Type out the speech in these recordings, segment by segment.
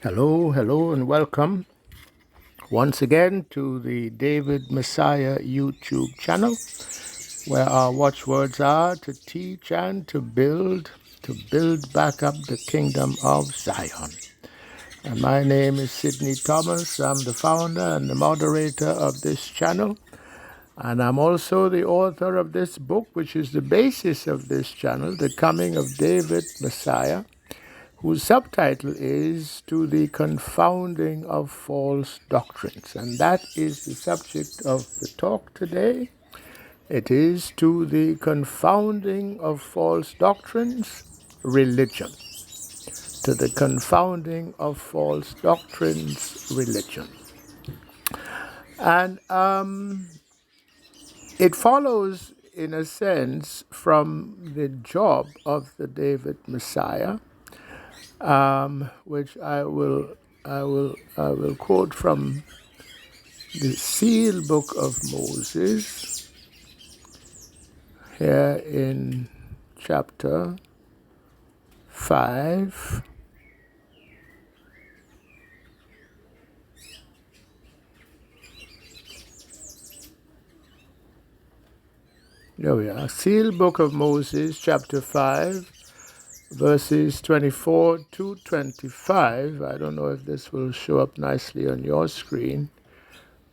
Hello, hello, and welcome once again to the David Messiah YouTube channel, where our watchwords are to teach and to build back up the kingdom of Zion. And my name is Sidney Thomas. I'm the founder and the moderator of this channel. And I'm also the author of this book, which is the basis of this channel, The Coming of David Messiah, whose subtitle is To the Confounding of False Doctrines. And that is the subject of the talk today. It is To the Confounding of False Doctrines, Religion. To the Confounding of False Doctrines, Religion. And it follows, in a sense, from the job of the David Messiah, which I will quote from the Seal Book of Moses here in chapter 5. There we are. Seal Book of Moses, chapter 5, verses 24 to 25. I don't know if this will show up nicely on your screen,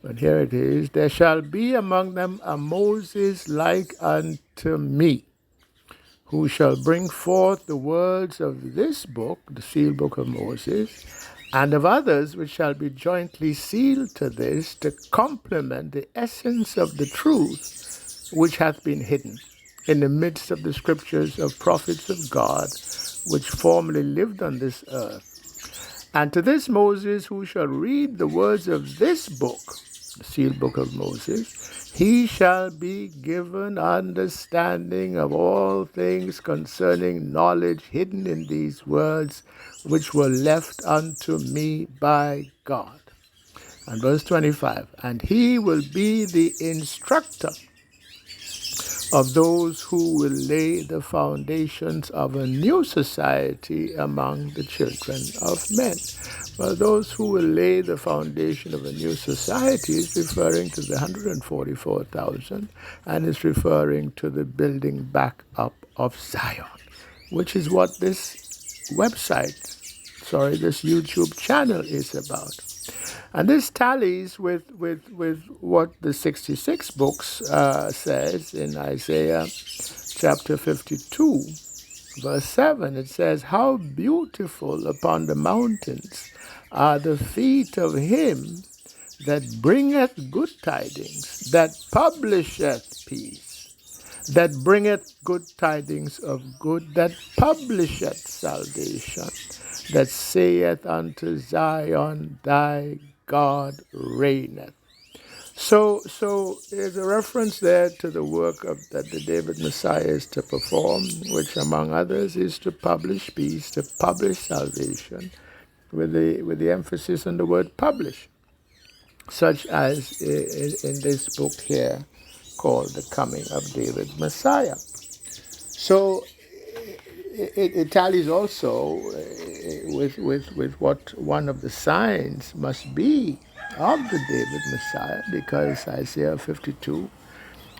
but here it is. There shall be among them a Moses like unto me, who shall bring forth the words of this book, the Seal Book of Moses, and of others which shall be jointly sealed to this, to complement the essence of the truth which hath been hidden in the midst of the scriptures of prophets of God, which formerly lived on this earth. And to this Moses, who shall read the words of this book, the Seal Book of Moses, he shall be given understanding of all things concerning knowledge hidden in these words, which were left unto me by God. And verse 25, and he will be the instructor of those who will lay the foundations of a new society among the children of men. Well, those who will lay the foundation of a new society is referring to the 144,000 and is referring to the building back up of Zion, which is what this YouTube channel is about. And this tallies with what the 66 books says in Isaiah chapter 52, verse 7. It says, how beautiful upon the mountains are the feet of him that bringeth good tidings, that publisheth peace, that bringeth good tidings of good, that publisheth salvation, that saith unto Zion, thy God reigneth. So there's a reference there to the work that the David Messiah is to perform, which among others is to publish peace, to publish salvation, with the emphasis on the word publish, such as in this book here called The Coming of David Messiah. So it tallies also with what one of the signs must be of the David Messiah, because Isaiah 52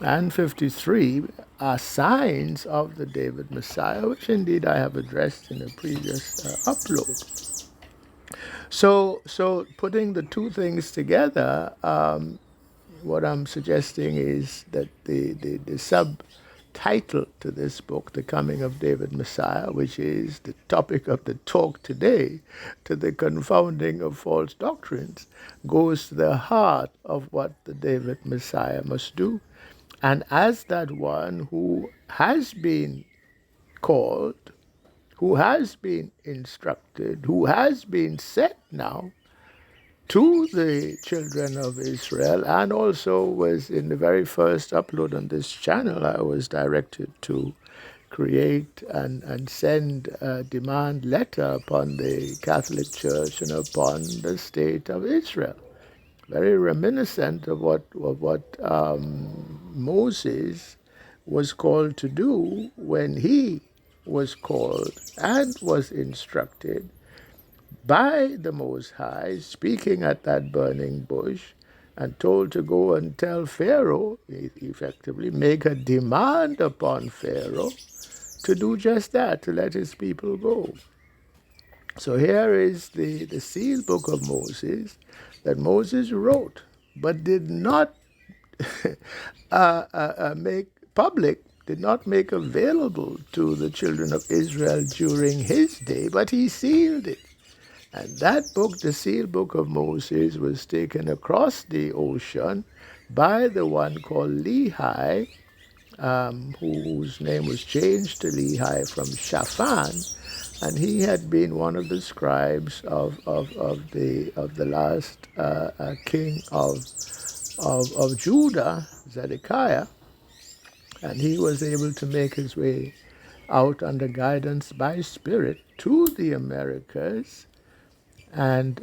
and 53 are signs of the David Messiah, which indeed I have addressed in a previous upload. So putting the two things together, what I'm suggesting is that the subtitle to this book, The Coming of David Messiah, which is the topic of the talk today, To the Confounding of False Doctrines, goes to the heart of what the David Messiah must do. And as that one who has been called, who has been instructed, who has been set now to the children of Israel, and also was in the very first upload on this channel, I was directed to create and send a demand letter upon the Catholic Church and upon the state of Israel. Very reminiscent of what Moses was called to do when he was called and was instructed by the Most High, speaking at that burning bush, and told to go and tell Pharaoh, effectively make a demand upon Pharaoh to do just that, to let his people go. So here is the sealed book of Moses that Moses wrote, but did not make public, did not make available to the children of Israel during his day, but he sealed it. And that book, the sealed book of Moses, was taken across the ocean by the one called Lehi, whose name was changed to Lehi from Shaphan, and he had been one of the scribes of the last king of Judah, Zedekiah, and he was able to make his way out under guidance by spirit to the Americas, and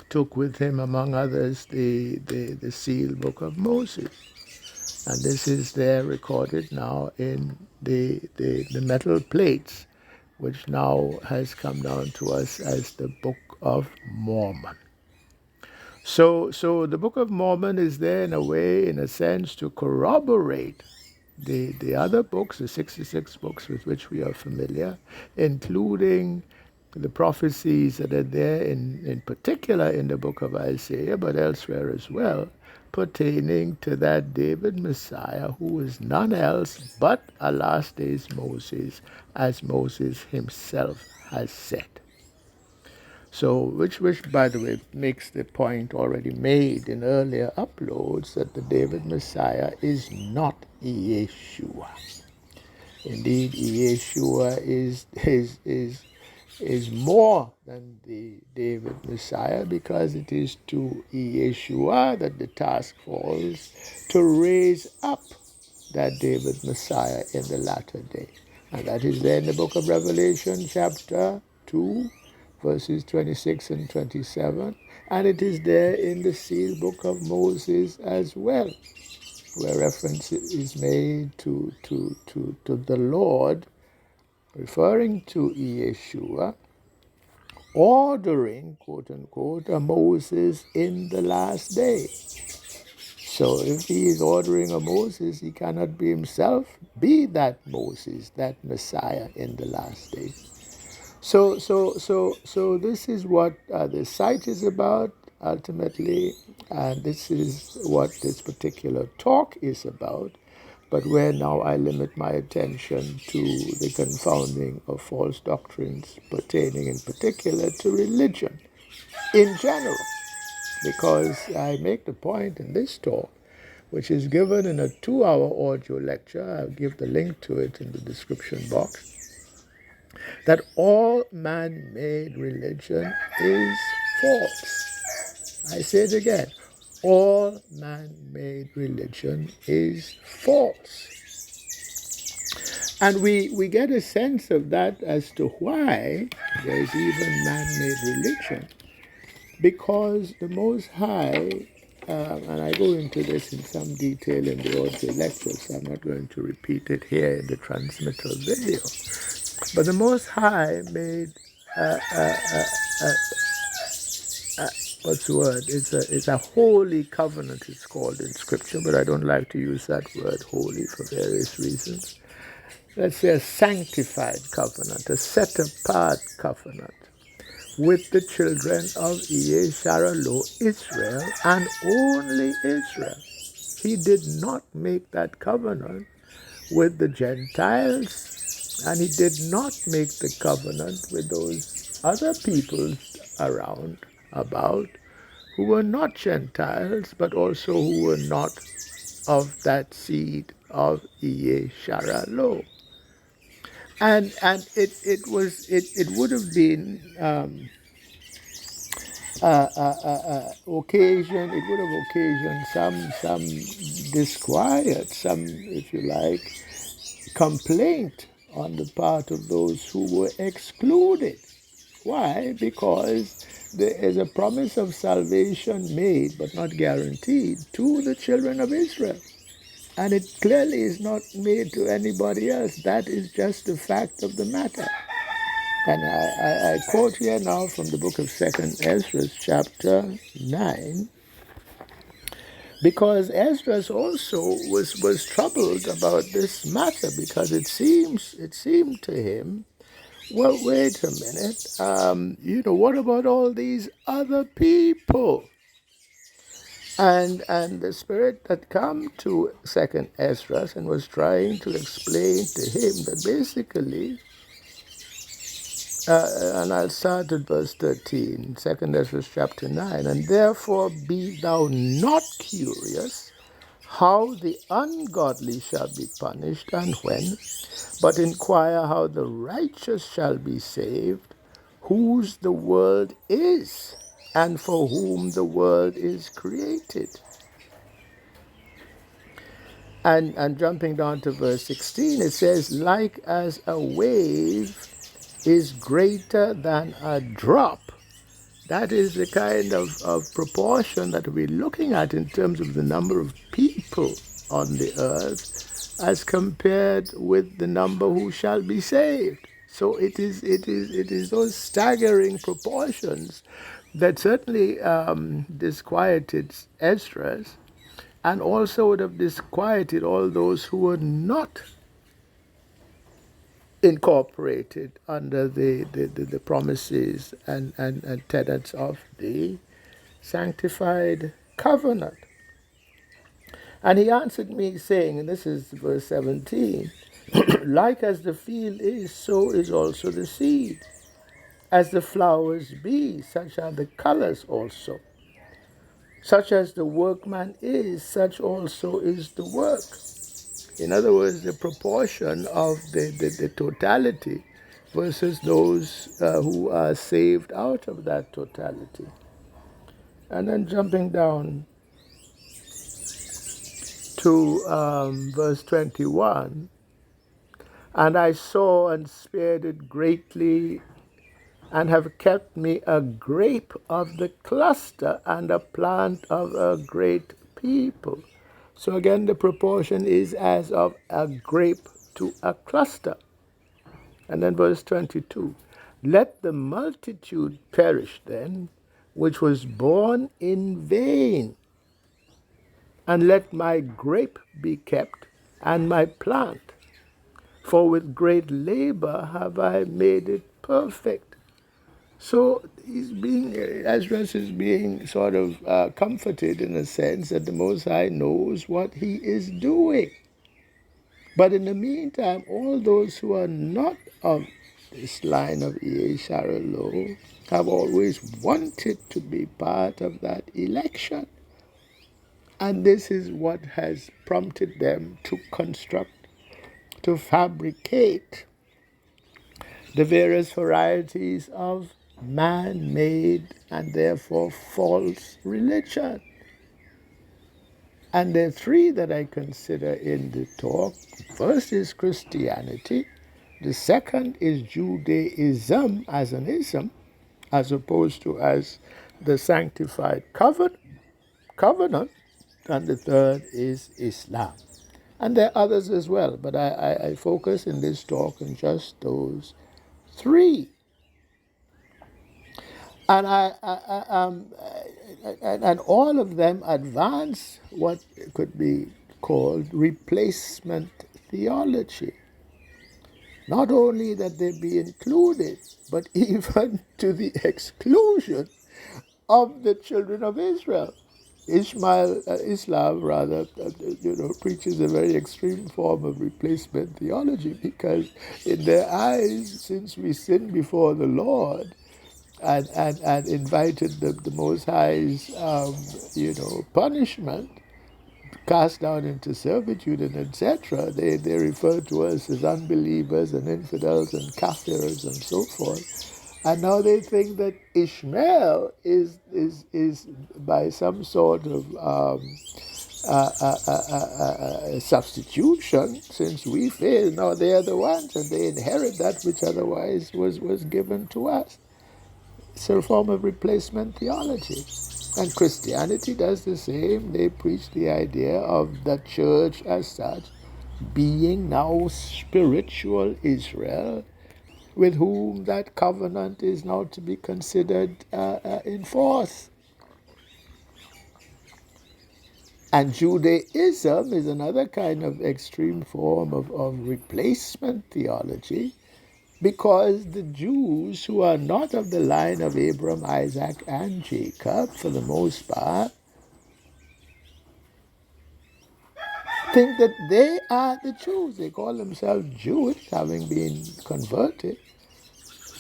took with him, among others, the sealed book of Moses. And this is there recorded now in the metal plates, which now has come down to us as the Book of Mormon. So the Book of Mormon is there in a way, in a sense, to corroborate the other books, the 66 books with which we are familiar, including the prophecies that are there in particular in the book of Isaiah, but elsewhere as well, pertaining to that David Messiah who is none else but a last days Moses, as Moses himself has said. So, which by the way, makes the point already made in earlier uploads that the David Messiah is not Yeshua. Indeed, Yeshua is more than the David Messiah, because it is to Yeshua that the task falls to raise up that David Messiah in the latter day. And that is there in the book of Revelation, chapter 2, verses 26 and 27. And it is there in the sealed book of Moses as well, where reference is made to the Lord, referring to Yeshua, ordering, quote unquote, a Moses in the last day. So if he is ordering a Moses, he cannot be himself be that Moses, that Messiah in the last day. So this is what the site is about ultimately, and this is what this particular talk is about. But where now I limit my attention to the confounding of false doctrines pertaining in particular to religion in general, because I make the point in this talk, which is given in a 2-hour audio lecture, I'll give the link to it in the description box, that all man-made religion is false. I say it again. All man-made religion is false. And we get a sense of that as to why there is even man-made religion. Because the Most High, and I go into this in some detail in the audio lecture, so I'm not going to repeat it here in the transmittal video. But the Most High made, what's the word? It's a holy covenant, it's called in Scripture, but I don't like to use that word holy for various reasons. Let's say a sanctified covenant, a set-apart covenant with the children of Yesharalo, Israel, and only Israel. He did not make that covenant with the Gentiles, and he did not make the covenant with those other peoples around about who were not Gentiles, but also who were not of that seed of Yesharalo. And it would have been it would have occasioned some disquiet, some, if you like, complaint on the part of those who were excluded. Why? Because there is a promise of salvation made, but not guaranteed, to the children of Israel. And it clearly is not made to anybody else. That is just the fact of the matter. And I quote here now from the book of 2nd Ezra, chapter 9, because Ezra also was troubled about this matter, because it seemed to him, well, wait a minute, what about all these other people? And the Spirit had come to 2nd Ezra and was trying to explain to him that basically, and I'll start at verse 13, 2nd Ezra chapter 9, and therefore be thou not curious how the ungodly shall be punished and when, but inquire how the righteous shall be saved, whose the world is, and for whom the world is created. And jumping down to verse 16, it says, like as a wave is greater than a drop. That is the kind of proportion that we're looking at in terms of the number of people on the earth as compared with the number who shall be saved. So it is those staggering proportions that certainly disquieted Esdras, and also would have disquieted all those who were not incorporated under the promises and tenets of the sanctified covenant. And he answered me, saying, and this is verse 17, like as the field is, so is also the seed. As the flowers be, such are the colors also. Such as the workman is, such also is the work. In other words, the proportion of the totality versus those who are saved out of that totality. And then jumping down to verse 21, and I saw and spared it greatly, and have kept me a grape of the cluster and a plant of a great people. So again, the proportion is as of a grape to a cluster. And then verse 22, let the multitude perish then, which was born in vain, and let my grape be kept, and my plant, for with great labor have I made it perfect. So Ezra is being sort of comforted in a sense that the Most High knows what he is doing. But in the meantime, all those who are not of this line of Yesharelo have always wanted to be part of that election. And this is what has prompted them to construct, to fabricate the various varieties of man-made and therefore false religion. And there are three that I consider in the talk. First is Christianity. The second is Judaism as an ism, as opposed to as the sanctified covenant. And the third is Islam. And there are others as well, but I focus in this talk on just those three. And and all of them advance what could be called replacement theology. Not only that they be included, but even to the exclusion of the children of Israel. Islam preaches a very extreme form of replacement theology, because in their eyes, since we sinned before the Lord, and invited the Most High's, punishment, cast down into servitude and etc., they refer to us as unbelievers and infidels and kafirs and so forth. And now they think that Ishmael is by some sort of substitution, since we failed. Now they are the ones, and they inherit that which otherwise was given to us. It's a form of replacement theology. And Christianity does the same. They preach the idea of the church as such being now spiritual Israel, with whom that covenant is now to be considered in force. And Judaism is another kind of extreme form of replacement theology, because the Jews who are not of the line of Abraham, Isaac, and Jacob, for the most part, think that they are the Jews. They call themselves Jewish, having been converted.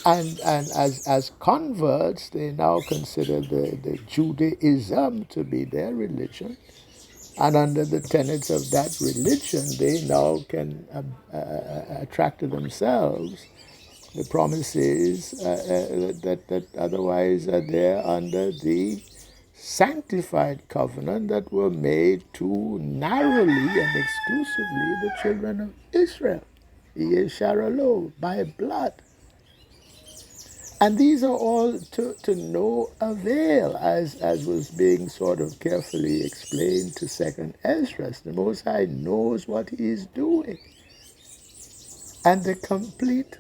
And as converts, they now consider the Judaism to be their religion. And under the tenets of that religion, they now can attract to themselves the promises that otherwise are there under the sanctified covenant that were made to narrowly and exclusively the children of Israel. Yesharalo, by blood. And these are all to no avail, as was being sort of carefully explained to Second Ezra. The Most High knows what He is doing. And the complete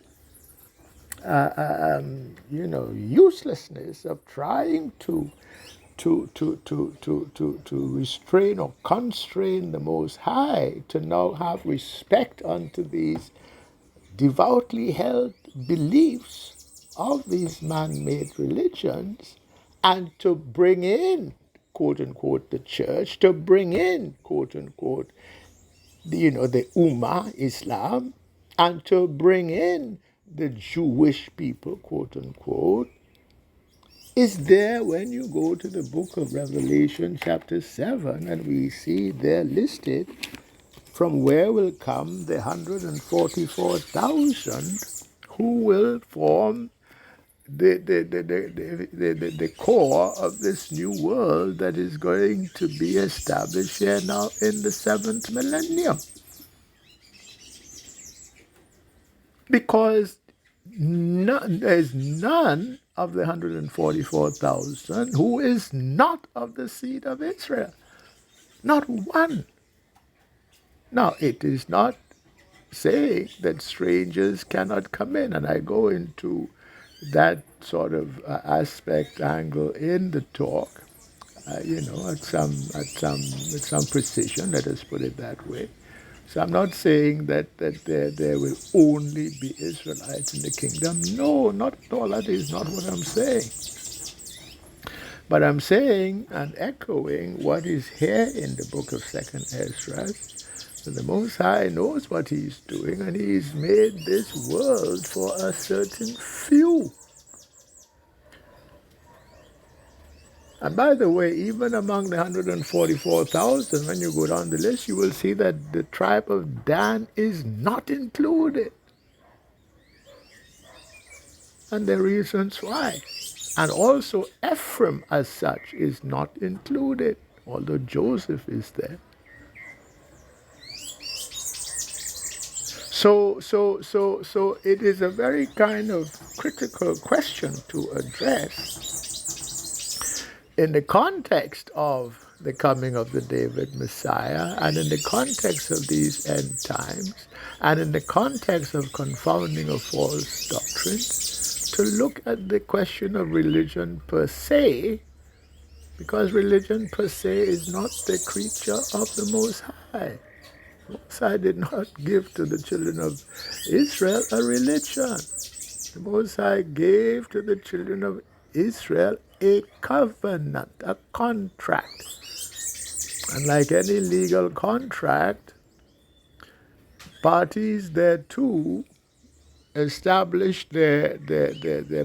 uselessness of trying to restrain or constrain the Most High to now have respect unto these devoutly held beliefs of these man-made religions, and to bring in, quote unquote, the church, to bring in, quote unquote, the Ummah, Islam, and to bring in the Jewish people, quote unquote, is there when you go to the book of Revelation, chapter 7, and we see there listed from where will come the 144,000 who will form the core of this new world that is going to be established here now in the 7th millennium. Because there's none of the 144,000 who is not of the seed of Israel. Not one. Now, it is not saying that strangers cannot come in, and I go into that sort of aspect angle in the talk, with some precision. Let us put it that way. So I'm not saying that there will only be Israelites in the kingdom. No, not at all. That is not what I'm saying. But I'm saying and echoing what is here in the book of Second Ezra. The Most High knows what He's doing, and He's made this world for a certain few. And by the way, even among the 144,000, when you go down the list, you will see that the tribe of Dan is not included. And the reasons why. And also Ephraim as such is not included, although Joseph is there. So it is a very kind of critical question to address in the context of the coming of the David Messiah, and in the context of these end times, and in the context of confounding of false doctrines, to look at the question of religion per se, because religion per se is not the creature of the Most High. The Most High did not give to the children of Israel a religion. The Most High gave to the children of Israel a covenant, a contract. And like any legal contract, parties thereto establish their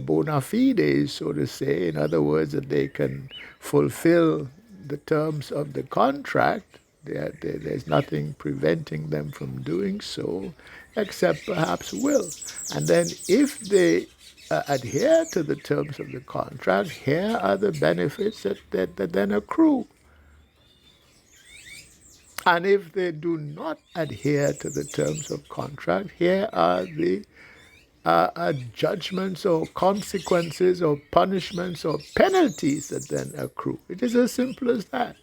bona fides, so to say. In other words, that they can fulfill the terms of the contract. There's nothing preventing them from doing so, except perhaps will. And then if they adhere to the terms of the contract, here are the benefits that then accrue. And if they do not adhere to the terms of contract, here are the judgments or consequences or punishments or penalties that then accrue. It is as simple as that.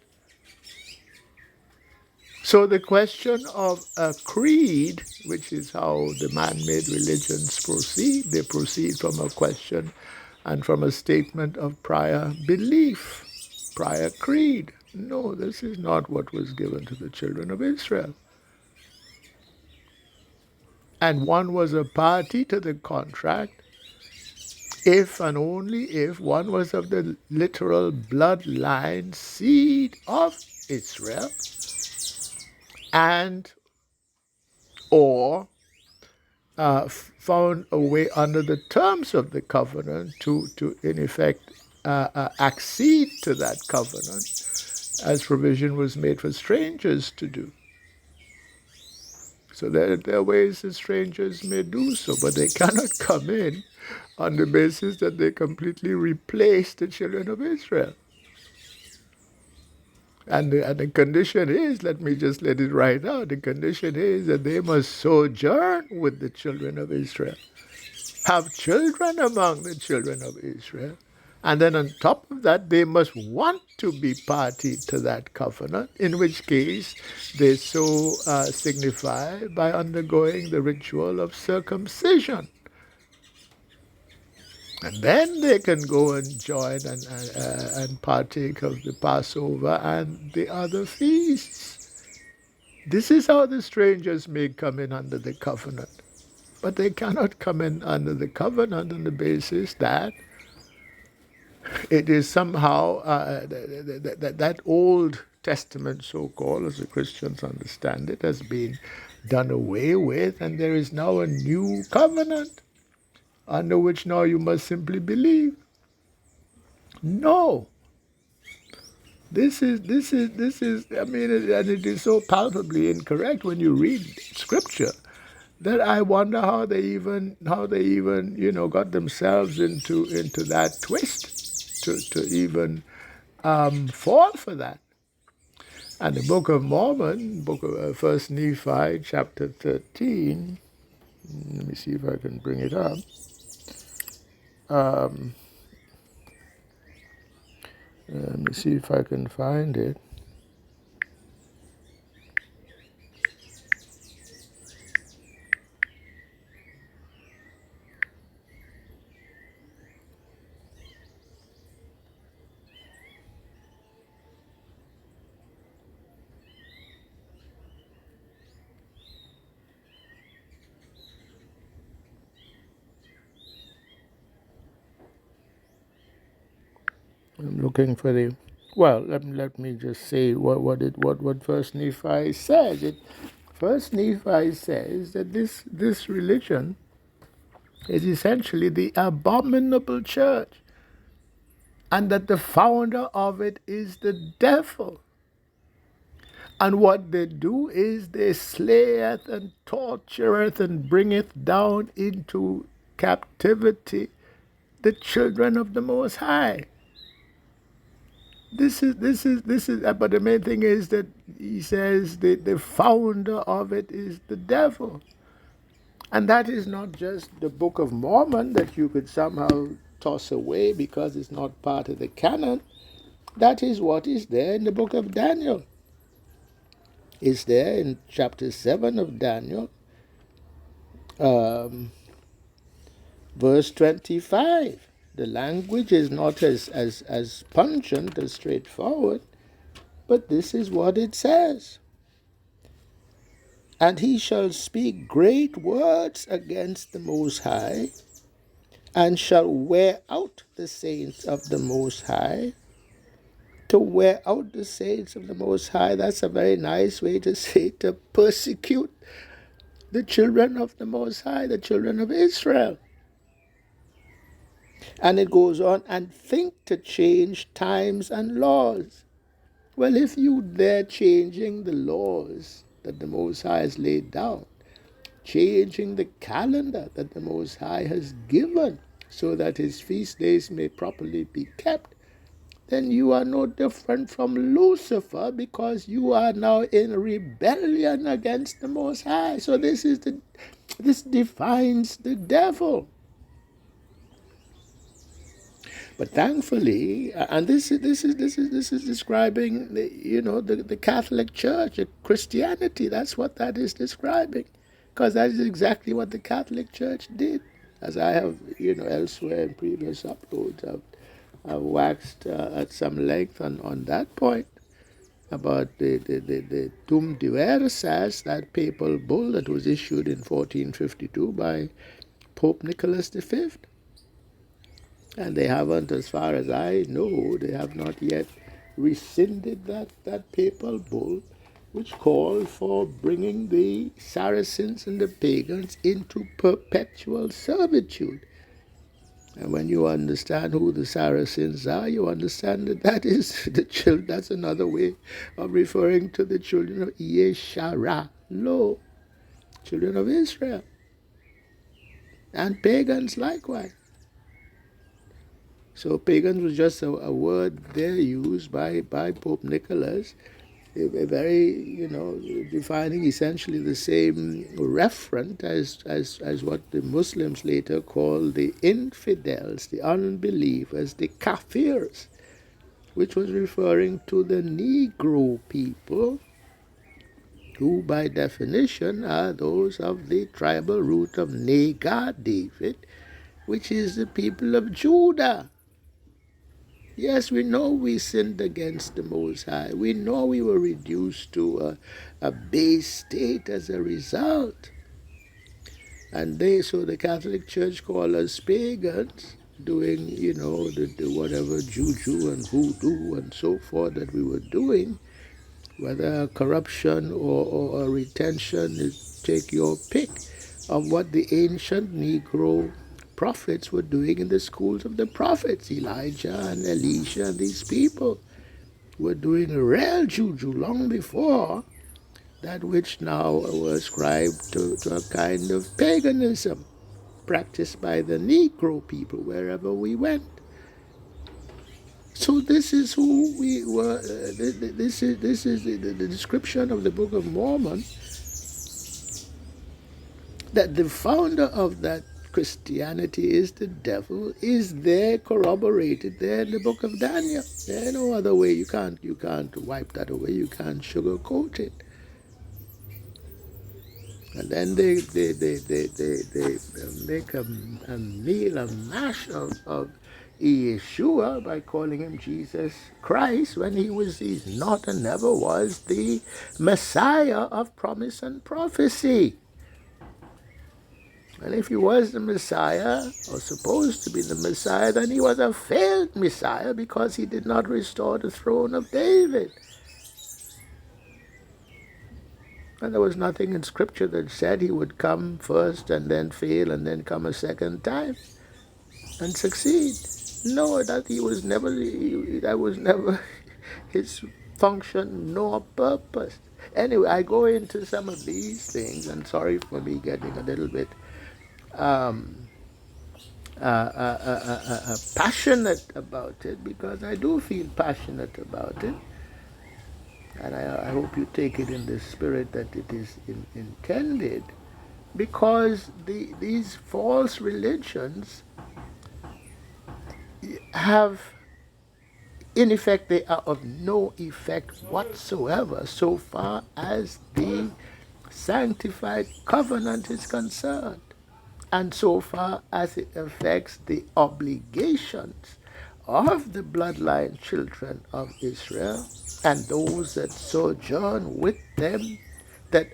So the question of a creed, which is how the man-made religions proceed, they proceed from a question and from a statement of prior belief, prior creed. No, this is not what was given to the children of Israel. And one was a party to the contract if and only if one was of the literal bloodline seed of Israel and or found a way under the terms of the covenant to in effect, accede to that covenant as provision was made for strangers to do. So there are ways that strangers may do so, but they cannot come in on the basis that they completely replace the children of Israel. And the condition is, let me just let it right out, the condition is that they must sojourn with the children of Israel, have children among the children of Israel, and then on top of that, they must want to be party to that covenant, in which case they so signify by undergoing the ritual of circumcision. And then they can go and join and partake of the Passover and the other feasts. This is how the strangers may come in under the covenant. But they cannot come in under the covenant on the basis that it is somehow that Old Testament, so-called, as the Christians understand it, has been done away with, and there is now a new covenant under which now you must simply believe. No. This is, I mean, and it is so palpably incorrect when you read Scripture that I wonder how they even, got themselves into that twist to even fall for that. And the Book of Mormon, book of 1 Nephi, chapter 13, let me see if I can bring it up. Let me see if I can find it. I'm looking for the. Well, let me just say what First Nephi says. First Nephi says that this religion is essentially the abominable church, and that the founder of it is the devil. And what they do is they slayeth and tortureth and bringeth down into captivity the children of the Most High. This is, but the main thing is that he says the founder of it is the devil. And that is not just the Book of Mormon that you could somehow toss away because it's not part of the canon. That is what is there in the book of Daniel. It's there in chapter 7 of Daniel, verse 25. The language is not as pungent, as straightforward, but this is what it says. And he shall speak great words against the Most High, and shall wear out the saints of the Most High. To wear out the saints of the Most High, that's a very nice way to say to persecute the children of the Most High, the children of Israel. And it goes on, and think to change times and laws. Well, if you dare changing the laws that the Most High has laid down, changing the calendar that the Most High has given so that his feast days may properly be kept, then you are no different from Lucifer, because you are now in rebellion against the Most High. So this defines the devil. But thankfully, and this is describing the Catholic Church, Christianity. That's what that is describing, because that is exactly what the Catholic Church did. As I have elsewhere in previous uploads, I've waxed at some length on that point about the Tum Diversas, that papal bull that was issued in 1452 by Pope Nicholas V. And they haven't, as far as I know, they have not yet rescinded that papal bull, which called for bringing the Saracens and the pagans into perpetual servitude. And when you understand who the Saracens are, you understand that that is the children. That's another way of referring to the children of Yeshara, lo, children of Israel, and pagans likewise. So pagans was just a word there used by Pope Nicholas, a very, defining essentially the same referent as what the Muslims later called the infidels, the unbelievers, the kafirs, which was referring to the Negro people, who by definition are those of the tribal root of Nega, David, which is the people of Judah. Yes, we know we sinned against the Most High. We know we were reduced to a base state as a result. And so the Catholic Church call us pagans, doing, the whatever juju and voodoo and so forth that we were doing, whether corruption or retention, take your pick of what the ancient Negro prophets were doing in the schools of the prophets. Elijah and Elisha and these people were doing real juju long before that which now was ascribed to a kind of paganism practiced by the Negro people wherever we went. So this is who we were. This is the description of the Book of Mormon, that the founder of that Christianity is the devil, is there corroborated there in the book of Daniel. There's no other way. You can't wipe that away. You can't sugarcoat it. And then they make a meal, a mash of Yeshua by calling him Jesus Christ, when he's not and never was the Messiah of promise and prophecy. And if he was the Messiah, or supposed to be the Messiah, then he was a failed Messiah, because he did not restore the throne of David. And there was nothing in Scripture that said he would come first and then fail and then come a second time and succeed. No, that was never his function nor purpose. Anyway, I go into some of these things, and sorry for me getting a little bit passionate about it, because I do feel passionate about it, and I hope you take it in the spirit that it is intended, because these false religions have, in effect, they are of no effect whatsoever so far as the sanctified covenant is concerned, and so far as it affects the obligations of the bloodline children of Israel and those that sojourn with them, that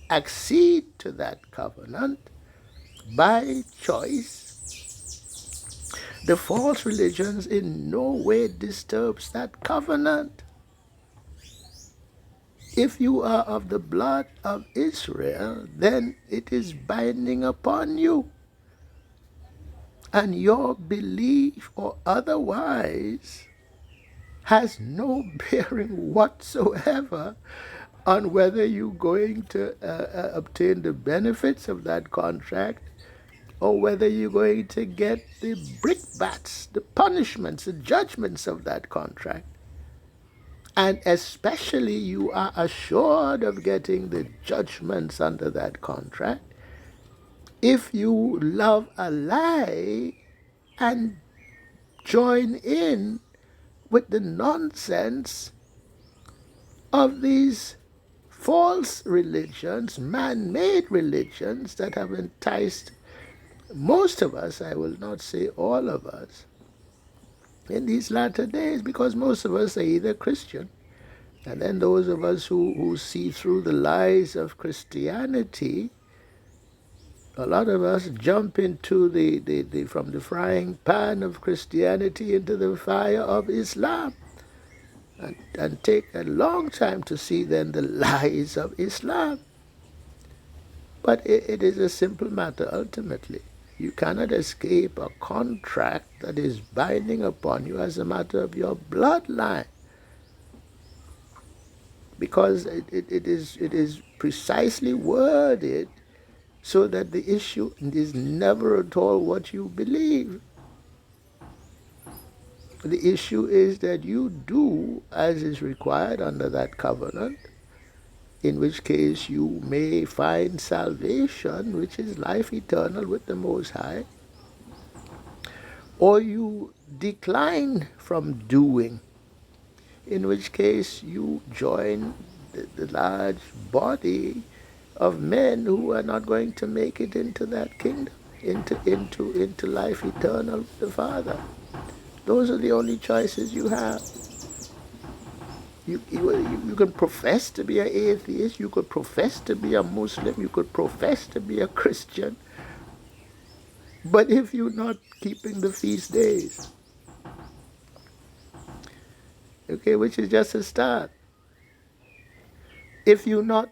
accede to that covenant by choice. The false religions in no way disturbs that covenant. If you are of the blood of Israel, then it is binding upon you. And your belief or otherwise has no bearing whatsoever on whether you're going to obtain the benefits of that contract, or whether you're going to get the brickbats, the punishments, the judgments of that contract. And especially you are assured of getting the judgments under that contract if you love a lie and join in with the nonsense of these false religions, man-made religions that have enticed most of us, I will not say all of us, in these latter days, because most of us are either Christian, and then those of us who see through the lies of Christianity, a lot of us jump into from the frying pan of Christianity into the fire of Islam, and take a long time to see then the lies of Islam. But it is a simple matter ultimately. You cannot escape a contract that is binding upon you as a matter of your bloodline, because it is precisely worded so that the issue is never at all what you believe. The issue is that you do as is required under that covenant, in which case you may find salvation, which is life eternal with the Most High, or you decline from doing, in which case you join the large body of men who are not going to make it into that kingdom, into life eternal with the Father. Those are the only choices you have. You can profess to be an atheist, you could profess to be a Muslim, you could profess to be a Christian, but if you're not keeping the feast days, okay, which is just a start, if you're not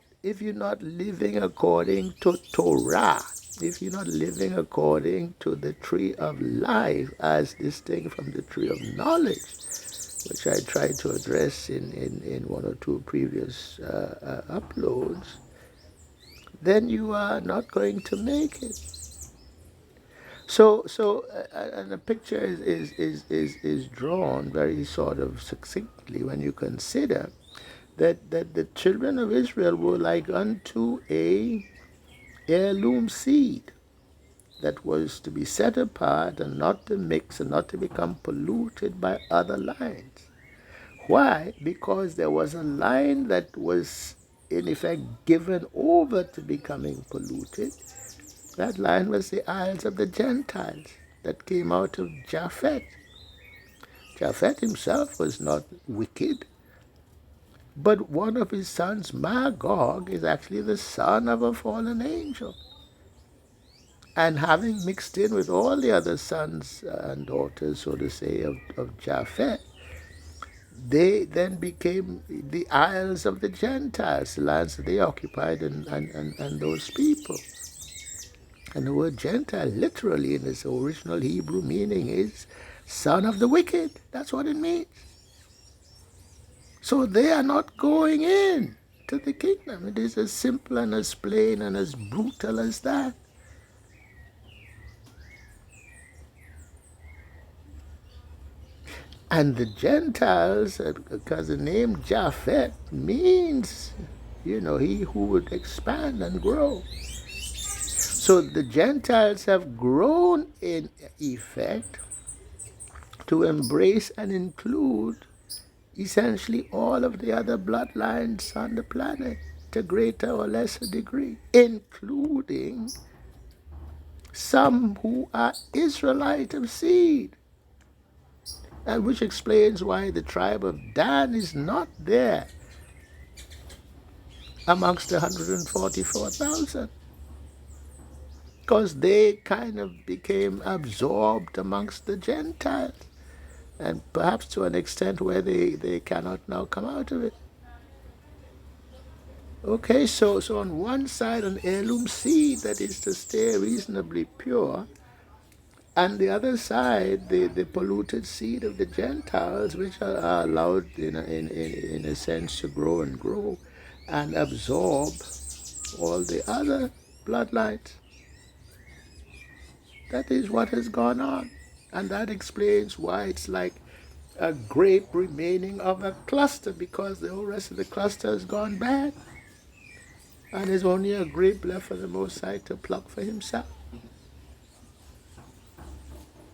living according to Torah, if you're not living according to the tree of life as distinct from the tree of knowledge, which I tried to address in one or two previous uploads, then you are not going to make it. So and the picture is drawn very sort of succinctly when you consider that the children of Israel were like unto a heirloom seed that was to be set apart and not to mix and not to become polluted by other lines. Why? Because there was a line that was in effect given over to becoming polluted. That line was the Isles of the Gentiles that came out of Japhet. Japhet himself was not wicked, but one of his sons, Magog, is actually the son of a fallen angel. And having mixed in with all the other sons and daughters, so to say, of Japhet, they then became the Isles of the Gentiles, the lands that they occupied, and those people. And the word Gentile, literally in its original Hebrew meaning, is son of the wicked. That's what it means. So they are not going in to the kingdom. It is as simple and as plain and as brutal as that. And the Gentiles, because the name Japhet means, he who would expand and grow. So the Gentiles have grown in effect to embrace and include essentially all of the other bloodlines on the planet to greater or lesser degree, including some who are Israelite of seed. And which explains why the tribe of Dan is not there amongst the 144,000. Because they kind of became absorbed amongst the Gentiles, and perhaps to an extent where they cannot now come out of it. Okay, so on one side, an heirloom seed that is to stay reasonably pure, and the other side, the polluted seed of the Gentiles, which are allowed in a sense to grow and absorb all the other bloodlines. That is what has gone on. And that explains why it's like a grape remaining of a cluster, because the whole rest of the cluster has gone bad. And there's only a grape left for the Most High to pluck for himself.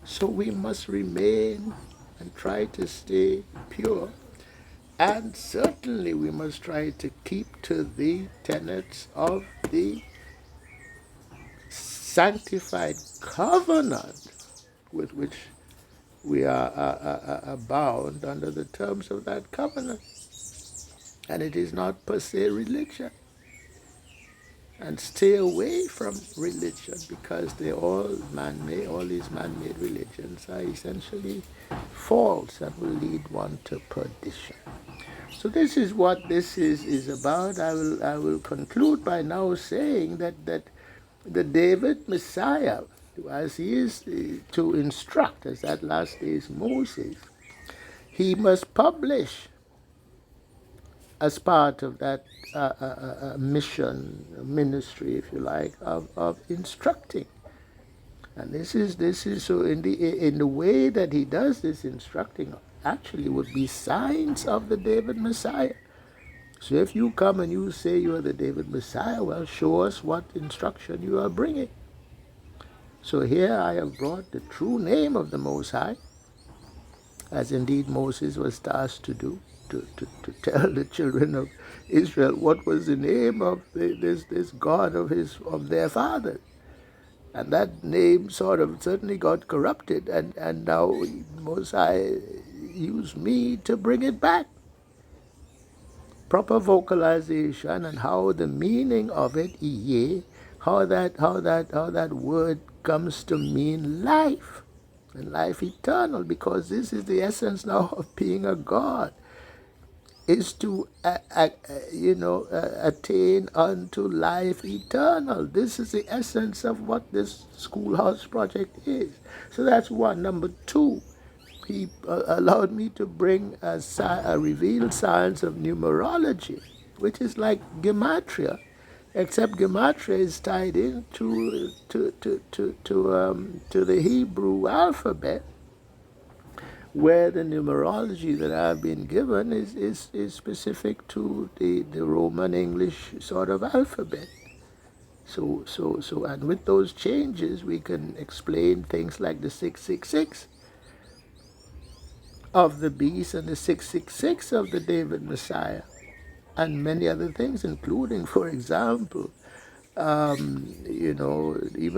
So we must remain and try to stay pure. And certainly we must try to keep to the tenets of the sanctified covenant with which we are bound under the terms of that covenant. And it is not per se religion. And stay away from religion, because they're all man-made. All these man-made religions are essentially false and will lead one to perdition. So this is what this is about. I will conclude by now saying that the David Messiah, as he is to instruct, as that last day is Moses, he must publish as part of that mission, ministry, if you like, of instructing. And this is so in the way that he does this instructing actually would be signs of the David Messiah. So if you come and you say you are the David Messiah, well, show us what instruction you are bringing. So here I have brought the true name of the Most High, as indeed Moses was tasked to do, to tell the children of Israel what was the name of this God of their fathers. And that name sort of certainly got corrupted, and now Most High used me to bring it back. Proper vocalization and how the meaning of it, how that word comes to mean life, and life eternal, because this is the essence now of being a God, is to attain unto life eternal. This is the essence of what this schoolhouse project is. So that's one. Number two, he allowed me to bring a revealed science of numerology, which is like gematria, except gematria is tied into to the Hebrew alphabet, where the numerology that I've been given is specific to the Roman English sort of alphabet. So, and with those changes, we can explain things like the 666 of the beast and the 666 of the David Messiah, and many other things, including, for example, even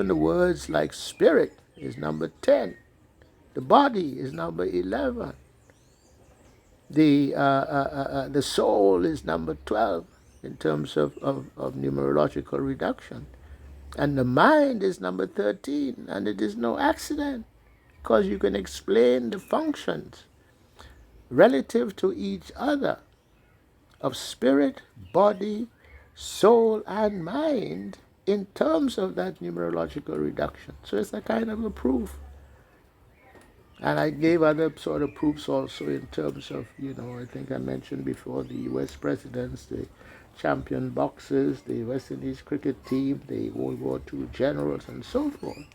the words like spirit is number 10. The body is number 11. The soul is number 12 in terms of numerological reduction. And the mind is number 13. And it is no accident, because you can explain the functions relative to each other of spirit, body, soul, and mind in terms of that numerological reduction. So it's a kind of a proof. And I gave other sort of proofs also in terms of, I think I mentioned before the U.S. presidents, the champion boxers, the West Indies cricket team, the World War II generals, and so forth,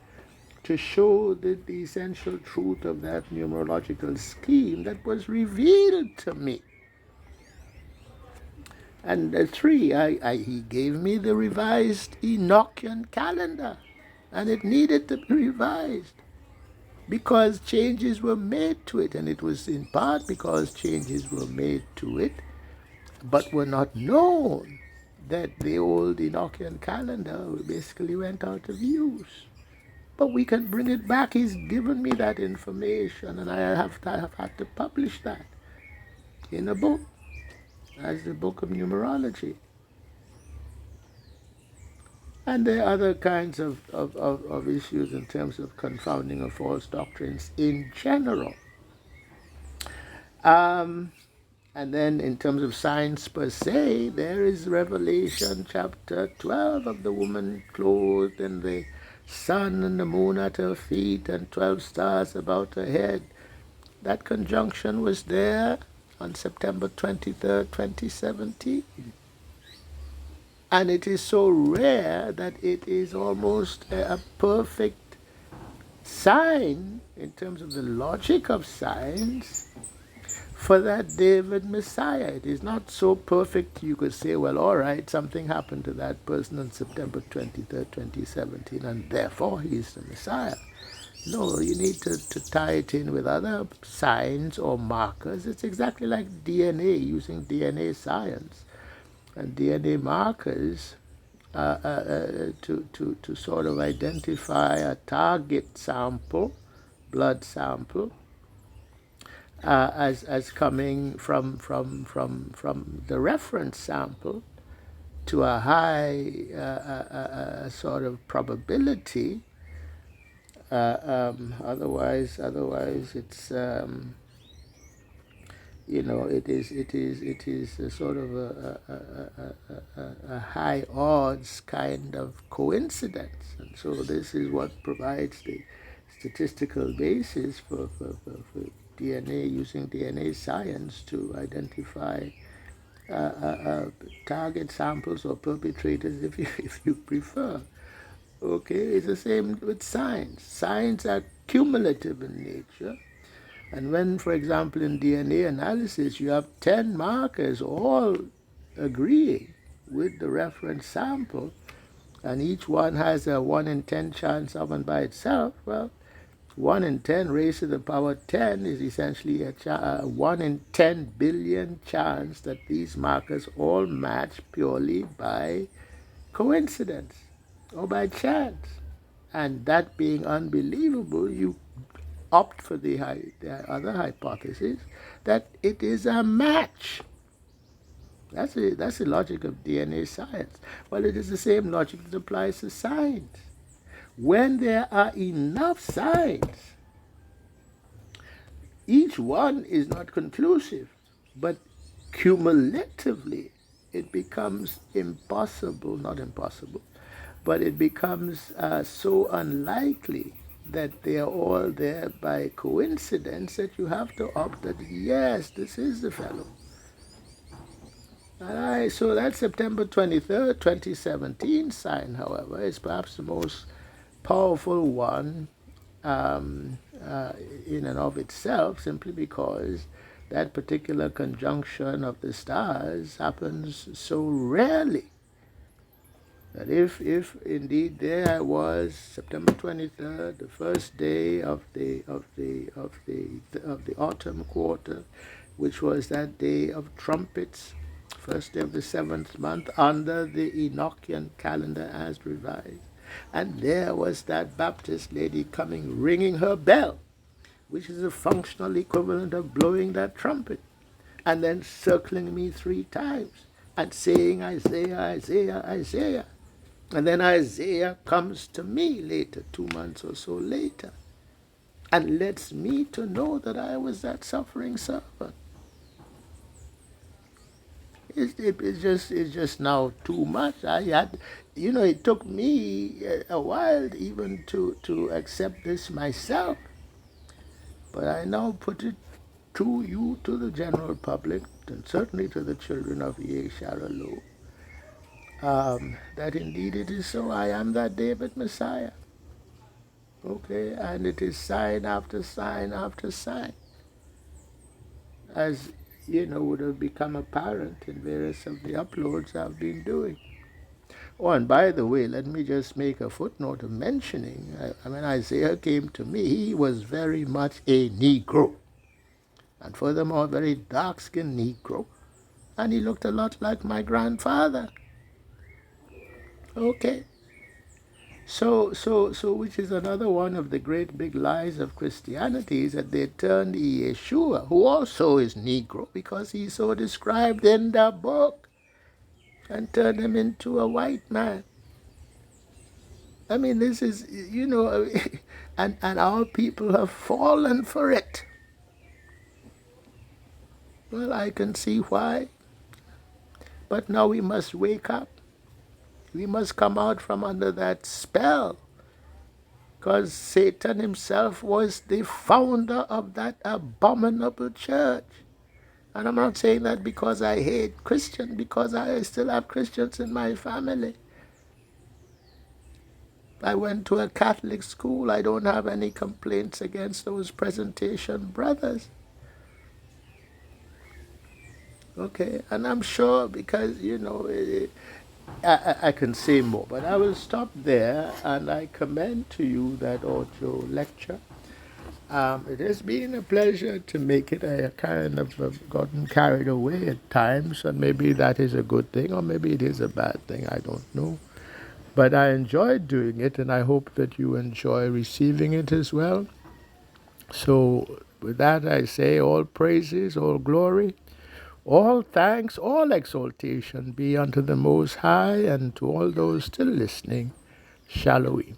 to show the essential truth of that numerological scheme that was revealed to me. And three, he gave me the revised Enochian calendar, and it needed to be revised, because changes were made to it, and it was in part because changes were made to it, but were not known, that the old Enochian calendar basically went out of use. But we can bring it back. He's given me that information, and I have had to publish that in a book, as the book of numerology. And there are other kinds of issues in terms of confounding of false doctrines in general. And then in terms of science per se, there is Revelation chapter 12 of the woman clothed in the sun and the moon at her feet and 12 stars about her head. That conjunction was there on September 23rd, 2017. And it is so rare that it is almost a perfect sign in terms of the logic of science for that David Messiah. It is not so perfect you could say, well, all right, something happened to that person on September 23rd, 2017, and therefore he is the Messiah. No, you need to tie it in with other signs or markers. It's exactly like DNA, using DNA science and DNA markers to sort of identify a target sample, blood sample, as coming from the reference sample to a high sort of probability. Otherwise, it's it is a sort of a high odds kind of coincidence, and so this is what provides the statistical basis for DNA, using DNA science to identify target samples or perpetrators, if you prefer. Okay, it's the same with signs. Signs are cumulative in nature. And when, for example, in DNA analysis, you have 10 markers all agreeing with the reference sample, and each one has a 1 in 10 chance of and by itself, well, 1 in 10 raised to the power 10 is essentially a 1 in 10 billion chance that these markers all match purely by coincidence or by chance. And that being unbelievable, you opt for the other hypothesis that it is a match. That's the logic of DNA science. Well, it is the same logic that applies to signs. When there are enough signs, each one is not conclusive, but cumulatively it becomes impossible, not impossible, but it becomes so unlikely that they are all there by coincidence that you have to opt that, yes, this is the fellow. All right, so that September 23rd, 2017 sign, however, is perhaps the most powerful one in and of itself, simply because that particular conjunction of the stars happens so rarely. That if indeed there was September 23rd, the first day of the autumn quarter, which was that day of trumpets, first day of the 7th month under the Enochian calendar as revised, and there was that Baptist lady coming ringing her bell, which is a functional equivalent of blowing that trumpet, and then circling me 3 times and saying, Isaiah, Isaiah, Isaiah. And then Isaiah comes to me later, 2 months or so later, and lets me to know that I was that suffering servant. It's just now too much. It took me a while even to accept this myself. But I now put it to you, to the general public, and certainly to the children of Yesharalo, that indeed it is so. I am that David Messiah. Okay, and it is sign after sign after sign, as would have become apparent in various of the uploads I've been doing. Oh, and by the way, let me just make a footnote of mentioning, when Isaiah came to me, he was very much a Negro, and furthermore, a very dark-skinned Negro, and he looked a lot like my grandfather. Okay. So, which is another one of the great big lies of Christianity, is that they turned Yeshua, who also is Negro, because he's so described in the book, and turned him into a white man. I mean, this is, and our people have fallen for it. Well, I can see why. But now we must wake up. We must come out from under that spell, because Satan himself was the founder of that abominable church. And I'm not saying that because I hate Christians, because I still have Christians in my family. I went to a Catholic school. I don't have any complaints against those presentation brothers. Okay, and I'm sure because, I can say more, but I will stop there, and I commend to you that audio lecture. It has been a pleasure to make it. I kind of gotten carried away at times, and maybe that is a good thing, or maybe it is a bad thing. I don't know. But I enjoyed doing it, and I hope that you enjoy receiving it as well. So, with that, I say all praises, all glory, all thanks, all exaltation be unto the Most High, and to all those still listening, Shalom.